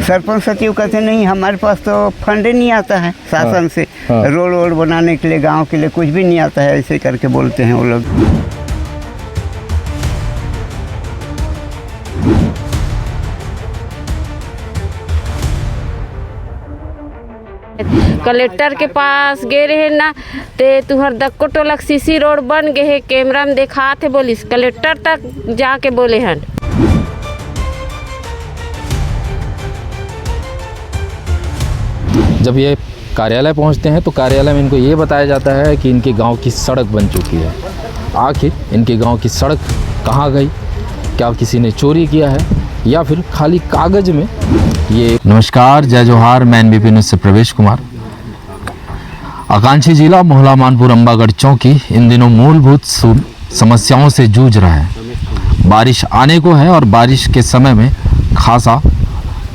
सरपंच सचिव कहते नहीं हमारे पास तो फंड नहीं आता है शासन से। रोड वोड बनाने के लिए गांव के लिए कुछ भी नहीं आता है, ऐसे करके बोलते हैं वो लोग। कलेक्टर के पास गए रहे ना ते तुहर दक्को टोलक सीसी रोड बन गए है, कैमरा में देखा थे बोलिस कलेक्टर तक जाके बोले हन। जब ये कार्यालय पहुंचते हैं तो कार्यालय में इनको ये बताया जाता है कि इनके गांव की सड़क बन चुकी है। आखिर इनके गांव की सड़क कहाँ गई, क्या किसी ने चोरी किया है या फिर खाली कागज में ये। नमस्कार, जय जोहार, मैं NBP न्यूज़ से प्रवेश कुमार। आकांक्षी जिला मोहला मानपुर अम्बागढ़ चौकी इन दिनों मूलभूत समस्याओं से जूझ रहा है। बारिश आने को है और बारिश के समय में खासा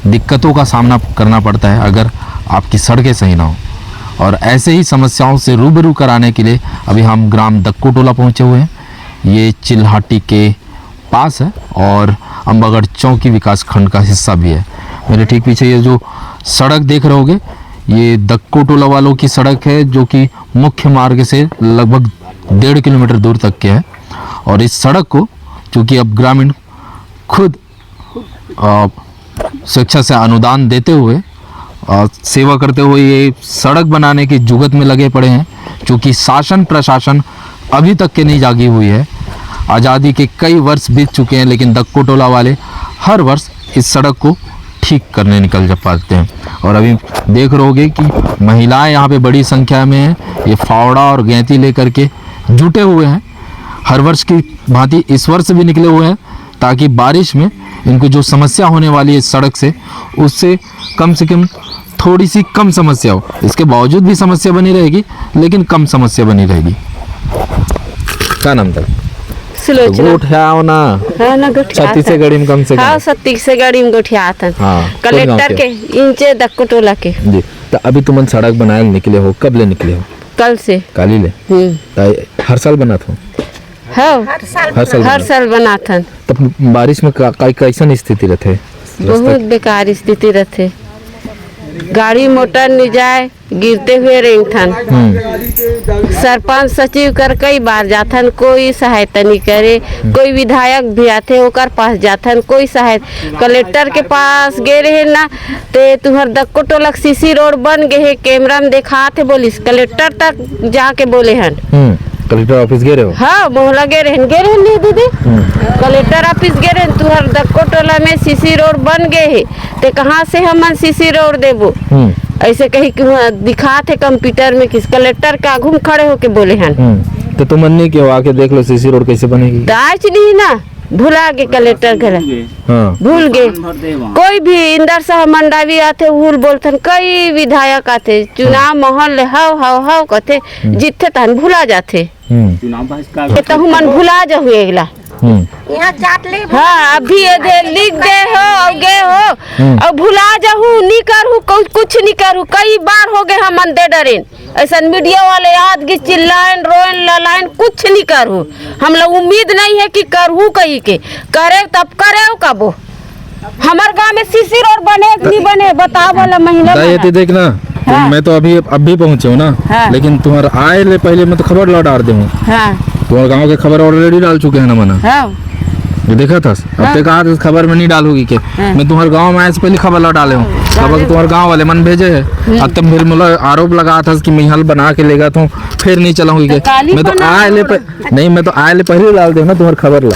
दिक्कतों का सामना करना पड़ता है अगर आपकी सड़कें सही ना हो। और ऐसे ही समस्याओं से रूबरू कराने के लिए अभी हम ग्राम दक्को टोला पहुँचे हुए हैं। ये चिल्हाटी के पास है और अम्बागढ़ चौकी विकास खंड का हिस्सा भी है। मेरे ठीक पीछे ये जो सड़क देख रहे होगे ये दक्को टोला वालों की सड़क है, जो कि मुख्य मार्ग से लगभग 1.5 किलोमीटर दूर तक के है। और इस सड़क को चूँकि अब ग्रामीण खुद स्वेच्छा से अनुदान देते हुए सेवा करते हुए ये सड़क बनाने की जुगत में लगे पड़े हैं। चूँकि शासन प्रशासन अभी तक के नहीं जागी हुई है। आज़ादी के कई वर्ष बीत चुके हैं लेकिन दक्को टोला वाले हर वर्ष इस सड़क को ठीक करने निकल जा पाते हैं। और अभी देख रहे होगे कि महिलाएं यहाँ पे बड़ी संख्या में हैं। ये फावड़ा और गैंती लेकर के जुटे हुए हैं। हर वर्ष की भांति इस वर्ष भी निकले हुए हैं ताकि बारिश में इनको जो समस्या होने वाली है इस सड़क से उससे कम थोड़ी सी कम समस्या हो। इसके बावजूद भी समस्या बनी रहेगी लेकिन कम समस्या बनी रहेगी। क्या नाम था? सुलोचना ना हाँ ना छत्तीसगढ़ी में कम से हाँ छत्तीसगढ़ी में गोठिया था। हाँ, कलेक्टर के इंचे दक्को टोला के जी। तो अभी तुम सड़क बनाए निकले हो, कब ले निकले हो? कल से। काली ले हर साल बना था? हाँ हर साल बना था। तब बारिश में कैसन स्थिति रहते? बहुत बेकार स्थिति रहते, गाड़ी मोटर नहीं जाए, गिरते हुए रेंगथन। सरपंच सचिव कर कई बार जाथन, कोई सहायता नहीं करे। कोई विधायक भी आते ओकर पास जाथन, कोई सहायता। कलेक्टर के पास गए रहे ना ते तुहर दक्को टोलक सीसी रोड बन गए है, कैमरा में देखा थे बोलिस कलेक्टर तक जाके बोले हन। कलेक्टर ऑफिस गए रहे हो? हाँ मोहला गए रहे नहीं दीदी, कलेक्टर ऑफिस गए रहे। तुहर दक्को टोला में सीसी रोड बन गए है ते कहाँ से हमन सीसी रोड देबो? ऐसे कहीं दिखा थे कंप्यूटर में किस कलेक्टर का घूम खड़े होके बोले हन। तो तुम नहीं क्यों आके देख लो सीसी रोड कैसे बनेगी? आज नहीं ना, भुला गए कलेक्टर घर। भूल गए। कोई भी इंदर साहब मंडावी आते भूल बोलथन, कई विधायक आते चुनाव माहौल हाव हाव हाव कहते जीतते तहन भुला जाते। तो मन भुला जा हुएला यहाँ चाट ले। हाँ अभी लिख दे हो और गे हो और भुला जाहू, नहीं करू कुछ नहीं करू। कई बार हो गए हम दे डरेन, ऐसा मीडिया वाले याद की चिल्लाएं रोएं ललाएं, कुछ नहीं करू। हम लोग उम्मीद नहीं है कि करू कहीं के करे तब करे कबो। हमारे गांव में सीसी रोड बने नहीं बने बताओ वाला महिला देखना। हाँ। मैं तो अभी पहुँचे हूँ ना। हाँ। लेकिन तुम्हारा आए ले पहले मैं तो खबर ला डाल दूँ। हाँ। तुम्हारे गांव के खबर ऑलरेडी डाल चुके हैं ना मना। हाँ। ये देखा था अब ते कहा खबर में नहीं डालूगी के। हाँ। मैं तुम्हारे गांव में आए से पहले खबर ला डाले हूँ। खबर तुम्हारे गांव वाले मन भेजे है। अब तब फिर मुझे आरोप लगा था कि मैं हल बना के लेगा तो फिर नहीं चलाऊंगी के। मैं तो आए ले नहीं, मैं तो आए ले पहले डाल दे ना तुम्हारी खबर ला।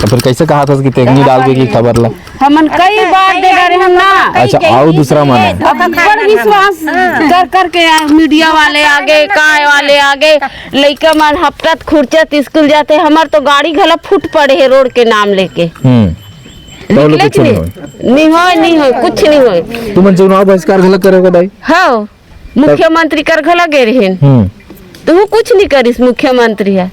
तो फिर कैसे कहा था कि तेगनी डाल देगी खबर ला? हमन कई बार दे रहे हम ना। अच्छा आओ दूसरा मन है पर विश्वास कर करके मीडिया वाले आगे काय वाले आगे लइका मन हफ्तत खुर्चत स्कूल जाते। हमार तो गाड़ी घला फुट पड़े है रोड के नाम लेके। नहीं हो कुछ नहीं हो। तुम चुनाव बहिष्कार घला करोगे दाई? हाँ मुख्यमंत्री कर घला गए रहे तू कुछ नहीं करिस। मुख्यमंत्री है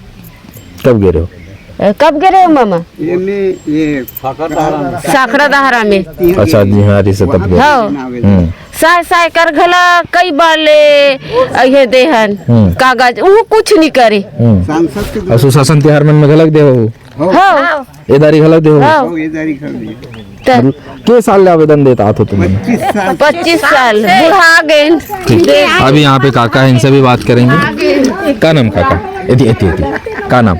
कब गए रहे? कब गए हो मामा? ये साखरा दहरा में। अच्छा जी हाँ से तब गए। साय कर घला कई बार ले ये देहन कागज वो कुछ नहीं करे। सुशासन तिहार में घलक दे हो? हाँ एदारी घलक दे हो? एदारी कर दिए। मतलब के साल ले आवेदन देता था तुम्हें? 25 साल बुढ़ा गए। ठीक है, अभी यहाँ पे काका है, इनसे भी बात करेंगे। का नाम काका? एती एती एती का नाम?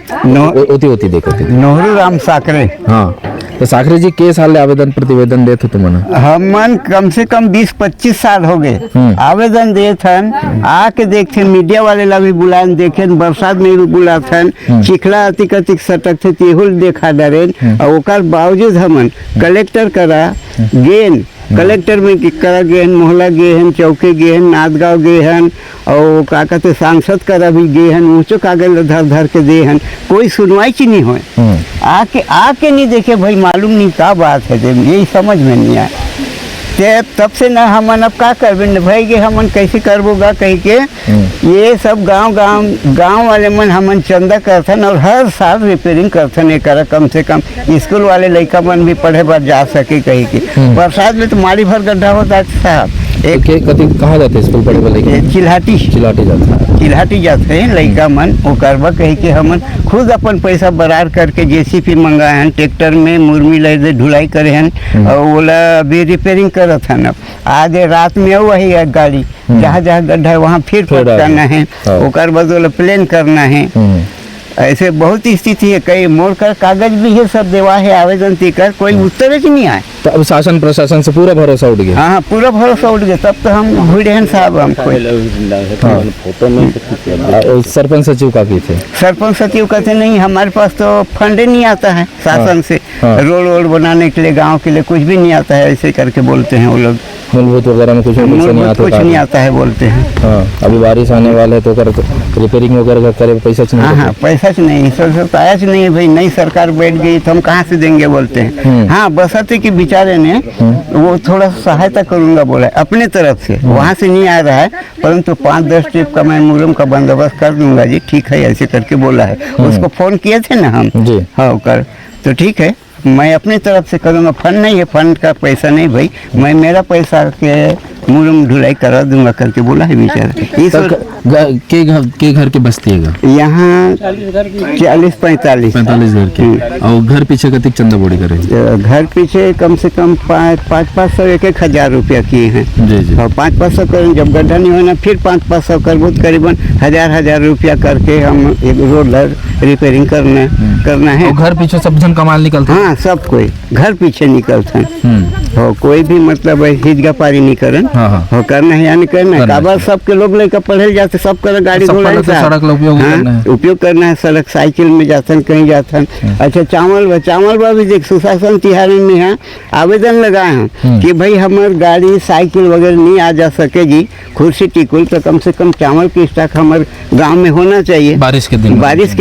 ओती ओती देखो नोहरू राम साकरे। हाँ, तो साकरे जी के साल ले आवेदन प्रतिवेदन देते तुमने? हमन कम से कम 20-25 साल हो गए आवेदन देथन। आके देखते मीडिया वाले ला भी बुलाएन, देखे बरसात में भी बुलाथन, चिखला अतिक अतिक सटक थे तेहुल देखा डरेन। और ओकर बावजूद हमन कलेक्टर करा गेन, कलेक्टर में करा गए, मोहल्ला गए हैं, चौके गए हैं, नादगांव गए हैं, और का कहते सांसद करा भी गए हैं, ऊँचो कागज धर धर के दे हैं, कोई सुनवाई ची नहीं हो। आके नहीं देखे भाई, मालूम नहीं क्या बात है, यही समझ में नहीं आया। तब से ना हमन अब का करबे भाई के हमन कैसे करबोगा कह के ये सब गांव वाले मन हमन चंदा करथन और हर साल रिपेयरिंग करथन। एक कम से कम स्कूल वाले लड़का मन भी पढ़े बर जा सके कहीं के। बरसात में तो मारी भर गड्ढा होता है साहब। एक कहाँ जाते स्कूल पढ़े वाले? चिल्हाटी जाते हैं लड़का मन। वो करबा कही के हमन खुद अपन पैसा बरार करके जेसीबी मंगाए हैं, ट्रैक्टर में मुरमी ले ढुलाई करे हैं और ओला अभी रिपेयरिंग करत हैं। अब आज रात में वही एक गाड़ी जहाँ गड्ढा है वहाँ फिर करना है, ओकर बाद ओला प्लेन करना है। ऐसे बहुत स्थिति है, कई मोड़ कर कागज भी है, सब देवा है आवेदन तीकर, कोई उत्तर ही नहीं आए। तो अब शासन प्रशासन से पूरा भरोसा उठ गया? हाँ, पूरा भरोसा उठ गया। तब तो हम हुए हैं साहब। हमको सरपंच सचिव का भी थे? सरपंच सचिव कहते नहीं, हमारे पास तो फंड नहीं आता है शासन से। रोड बनाने के लिए, गांव के लिए कुछ भी नहीं आता है, ऐसे करके बोलते हैं वो लोग। मूलभूत वगैरह में कुछ नहीं आता है बोलते हैं। हाँ, अभी बारिश आने वाले तो रिपेयरिंग वगैरह करे पैसा नहीं? हाँ, पैसा नहीं, सब आया नहीं है भाई, नई सरकार बैठ गई तो हम कहाँ से देंगे बोलते हैं। हाँ, बसते कि बेचारे ने वो थोड़ा सहायता करूंगा बोला अपने तरफ से, वहाँ से नहीं आ रहा है, परंतु 5-10 ट्रिप का मैं मुरम का बंदोबस्त कर दूंगा जी, ठीक है ऐसे करके बोला है। उसको फोन किए थे ना हम। हाँ कर, तो ठीक है मैं अपनी तरफ से करूँगा। फंड नहीं है, फंड का पैसा नहीं भाई, मैं मेरा पैसा के मुरम ढुलाई करा दूंगा करके बोला है बेचारा। के घर के बस्ती है यहाँ 40-45 घर के। और घर पीछे कतिक चंदा बोड़ी करे? घर पीछे कम से कम 500-500 1-1 हज़ार रुपया किए हैं जी। और 500-500 करें, जब गड्ढा नहीं होना फिर 500-500 कर, बहुत करीबन 1000 रुपया करके हम एक रोड रिपेयरिंग करना है। घर पीछे सब जन कमाल निकलते? हाँ, सब कोई घर पीछे निकलते हैं। कोई भी मतलब हिजगा पारी नहीं करन। हो करना है यानी करना है। काबर सबके लोग लेकर पढ़े जाते, सब कर गाड़ी घोड़ा सड़क उपयोग करना है, सड़क साइकिल में जाते कहीं जाते। अच्छा, चावल भी देख सुशासन तिहार में है आवेदन लगाए हैं कि भाई हमारे गाड़ी साइकिल वगैरह नहीं आ जा सकेगी, कुर्सी टिकुल तो कम से कम चावल की स्टॉक हमारे गाँव में होना चाहिए बारिश के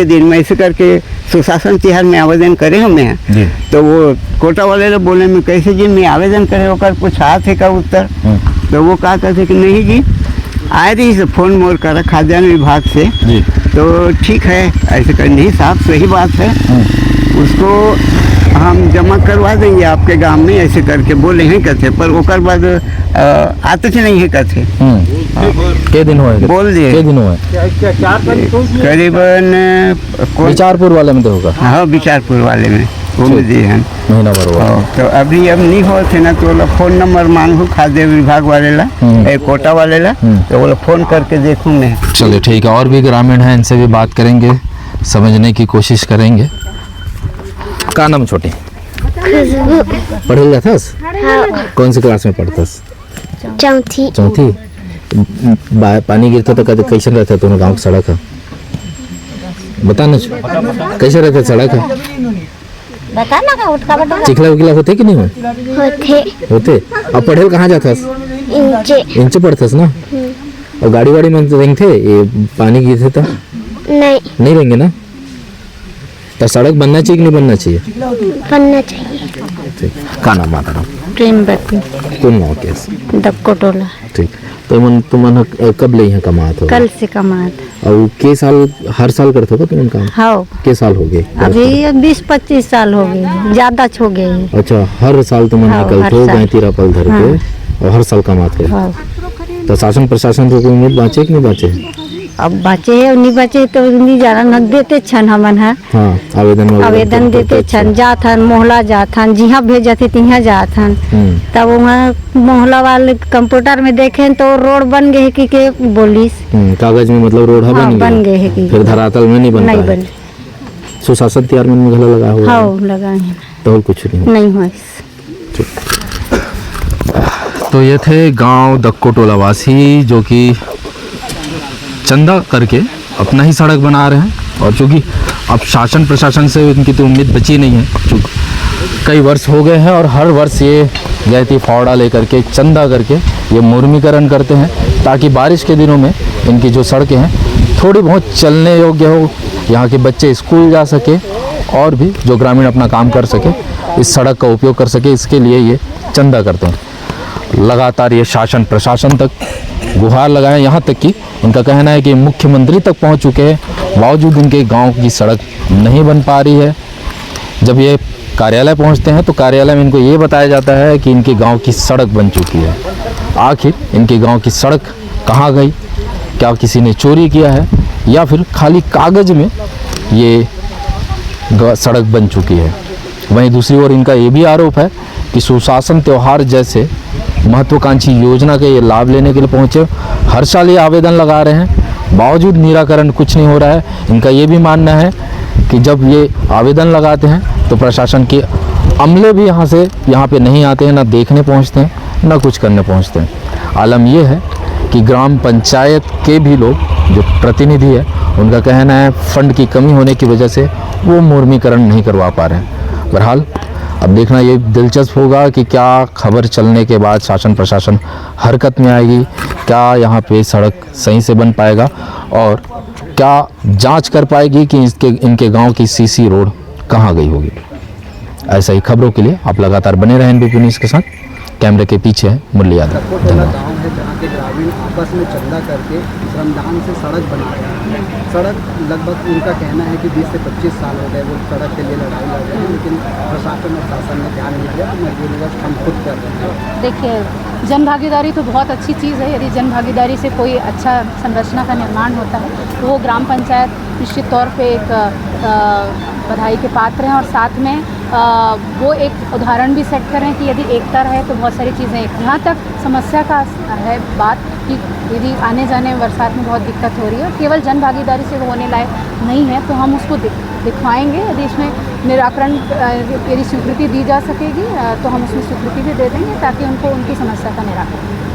दिन में। ऐसे करके सुशासन तिहार में आवेदन करे हमें। तो वो कोटा वाले लोग बोले में कैसे जी मैं आवेदन करे, होकर पूछा थे का उत्तर। तो वो कहा कहते कि नहीं जी आए रही से फोन मोर करा खाद्यान्न विभाग से जी। तो ठीक है ऐसे कर, नहीं साहब सही बात है, उसको हम जमा करवा देंगे आपके गांव में, ऐसे करके बोले हैं कहते। पर ओकर बाद आते थे नहीं है कहते। के दिन हुए बोल दिए? के दिन हुए? करीबन बिचारपुर वाले में तो होगा। हाँ, बिचारपुर वाले में दिए हैं, महीना भर हुआ। तो अभी अब नहीं हो थे ना, तो फोन नंबर मांगू खाद्य विभाग वाले ला, कोटा वाले ला, तो वो फोन करके देखूँ मैं। चलिए ठीक है, और भी ग्रामीण हैं, इनसे भी बात करेंगे, समझने की कोशिश करेंगे। का नाम छोटे? पढ़े जाता? कौन सी क्लास में पढ़ता? चौथी। पानी गिरता तो कैसे रहता दोनों गाँव की सड़क है? बताना कैसे रहता सड़क है? चिखला विखला होते कि नहीं होते? अब पढ़े कहाँ जाता? इंचे पढ़ता ना? और गाड़ी वाड़ी में रहेंगे थे, ये पानी गिरते तो नहीं रहेंगे ना? तो सड़क बनना चाहिए कि नहीं बनना चाहिए? बनना चाहिए। का नाम आता है? प्रेम बत्ती। तुम नाम कैसे? दक्को टोला। ठीक, तो तुम कब ले यहाँ कमात हो? कल से कमात। और के साल हर साल करते हो तुम काम? हाँ। के साल हो गए? अभी 20-25 साल हो गए, ज्यादा हो गए। अच्छा, हर साल तुम निकलते हो गाय तीरा पल धर के और हर साल कमाते हो? तो शासन प्रशासन को कोई उम्मीद बाँचे कि नहीं बाँचे? अब बचे है नहीं बचे तो नहीं जाना न देते छन हमन है हाँ आवेदन देते छन जाथन मोहला जाथन जिहाँ भेजते तिहाँ जाथन तब वहाँ मोहला वाले कंप्यूटर में देखे तो रोड बन गए कि के बोलिस कागज में मतलब रोड हाँ, बन गए है कि फिर धरातल में नहीं बन सुशासन तैयार में गला लगा हुआ हाँ लगाए हैं तो कुछ नहीं हुआ तो ये थे गांव दक्को टोला वासी जो कि चंदा करके अपना ही सड़क बना रहे हैं और चूँकि अब शासन प्रशासन से इनकी तो उम्मीद बची नहीं है चूँकि कई वर्ष हो गए हैं और हर वर्ष ये गैती फावड़ा लेकर के चंदा करके ये मुर्मीकरण करते हैं ताकि बारिश के दिनों में इनकी जो सड़कें हैं थोड़ी बहुत चलने योग्य हो, यहाँ के बच्चे स्कूल जा सके और भी जो ग्रामीण अपना काम कर सके इस सड़क का उपयोग कर सके, इसके लिए ये चंदा करते हैं। लगातार ये शासन प्रशासन तक गुहार लगाएं, यहाँ तक कि इनका कहना है कि मुख्यमंत्री तक पहुँच चुके हैं, बावजूद इनके गांव की सड़क नहीं बन पा रही है। जब ये कार्यालय पहुँचते हैं तो कार्यालय में इनको ये बताया जाता है कि इनके गांव की सड़क बन चुकी है। आखिर इनके गांव की सड़क कहाँ गई? क्या किसी ने चोरी किया है या फिर खाली कागज़ में ये सड़क बन चुकी है? वहीं दूसरी ओर इनका ये भी आरोप है कि सुशासन त्यौहार जैसे महत्वाकांक्षी योजना के ये लाभ लेने के लिए पहुँचे, हर साल ये आवेदन लगा रहे हैं, बावजूद निराकरण कुछ नहीं हो रहा है। इनका ये भी मानना है कि जब ये आवेदन लगाते हैं तो प्रशासन के अमले भी यहाँ पे नहीं आते हैं, ना देखने पहुँचते हैं, ना कुछ करने पहुँचते हैं। आलम ये है कि ग्राम पंचायत के भी लोग जो प्रतिनिधि है उनका कहना है फंड की कमी होने की वजह से वो मुर्मीकरण नहीं करवा पा रहे हैं। बहरहाल अब देखना ये दिलचस्प होगा कि क्या खबर चलने के बाद शासन प्रशासन हरकत में आएगी, क्या यहाँ पे सड़क सही से बन पाएगा और क्या जांच कर पाएगी कि इनके गांव की सीसी रोड कहाँ गई होगी। ऐसा ही खबरों के लिए आप लगातार बने रहें एनबीपी न्यूज़ के साथ। कैमरे के पीछे है मुरली यादव। धन्यवाद। गाँव है जहाँ के ग्रामीण आपस में चंदा करके श्रमदान से सड़क बना रहे हैं। सड़क लगभग उनका कहना है कि 20 से 25 साल हो गए वो सड़क के लिए लड़ाई लड़ रहे हैं, लेकिन प्रशासन और शासन ने ध्यान नहीं दिया, तो मजबूरीवश हम खुद कर रहे हैं। देखिए, जन भागीदारी तो बहुत अच्छी चीज़ है। यदि जन भागीदारी से कोई अच्छा संरचना का निर्माण होता है तो वो ग्राम पंचायत निश्चित तौर पे एक बधाई के पात्र हैं और साथ में वो एक उदाहरण भी सेट करें कि यदि एकता रहे तो बहुत सारी चीज़ें। यहाँ तक समस्या का है बात कि यदि आने जाने में बरसात में बहुत दिक्कत हो रही है, केवल जन भागीदारी से वो होने लायक नहीं है, तो हम उसको दिखवाएंगे। यदि इसमें निराकरण यदि स्वीकृति दी जा सकेगी तो हम उसमें स्वीकृति भी दे देंगे ताकि उनको उनकी समस्या का निराकरण